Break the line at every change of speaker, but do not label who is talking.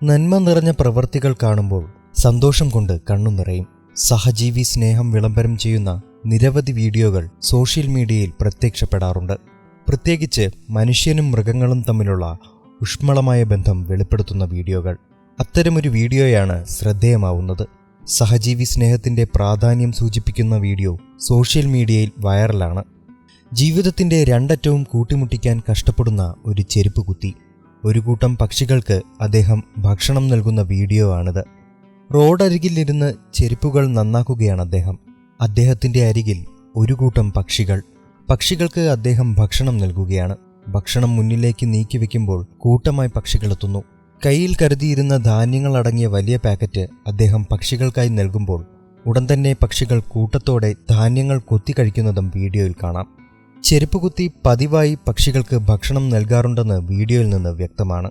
നന്മ നിറഞ്ഞ പ്രവൃത്തികൾ കാണുമ്പോൾ സന്തോഷം കൊണ്ട് കണ്ണു നിറയും. സഹജീവി സ്നേഹം വിളംബരം ചെയ്യുന്ന നിരവധി വീഡിയോകൾ സോഷ്യൽ മീഡിയയിൽ പ്രത്യക്ഷപ്പെടാറുണ്ട്. പ്രത്യേകിച്ച് മനുഷ്യനും മൃഗങ്ങളും തമ്മിലുള്ള ഊഷ്മളമായ ബന്ധം വെളിപ്പെടുത്തുന്ന വീഡിയോകൾ. അത്തരമൊരു വീഡിയോയാണ് ശ്രദ്ധേയമാവുന്നത്. സഹജീവി സ്നേഹത്തിന്റെ പ്രാധാന്യം സൂചിപ്പിക്കുന്ന വീഡിയോ സോഷ്യൽ മീഡിയയിൽ വൈറലാണ്. ജീവിതത്തിന്റെ രണ്ടറ്റവും കൂട്ടിമുട്ടിക്കാൻ കഷ്ടപ്പെടുന്ന ഒരു ചെരുപ്പ് കുത്തി. ഒരു കൂട്ടം പക്ഷികൾക്ക് അദ്ദേഹം ഭക്ഷണം നൽകുന്ന വീഡിയോ ആണിത്. റോഡരികിലിരുന്ന് ചെരുപ്പുകൾ നന്നാക്കുകയാണ് അദ്ദേഹം. അദ്ദേഹത്തിന്റെ അരികിൽ ഒരു കൂട്ടം പക്ഷികൾക്ക് അദ്ദേഹം ഭക്ഷണം നൽകുകയാണ്. ഭക്ഷണം മുന്നിലേക്ക് നീക്കിവെക്കുമ്പോൾ കൂട്ടമായി പക്ഷികളെത്തുന്നു. കയ്യിൽ കരുതിയിരുന്ന ധാന്യങ്ങളടങ്ങിയ വലിയ പാക്കറ്റ് അദ്ദേഹം പക്ഷികൾക്കായി നൽകുമ്പോൾ ഉടൻ തന്നെ പക്ഷികൾ കൂട്ടത്തോടെ ധാന്യങ്ങൾ കൊത്തിക്കഴിക്കുന്നതും വീഡിയോയിൽ കാണാം. ചെരുപ്പ് കുത്തി പതിവായി പക്ഷികൾക്ക് ഭക്ഷണം നൽകാറുണ്ടെന്ന് വീഡിയോയിൽ നിന്ന് വ്യക്തമാണ്.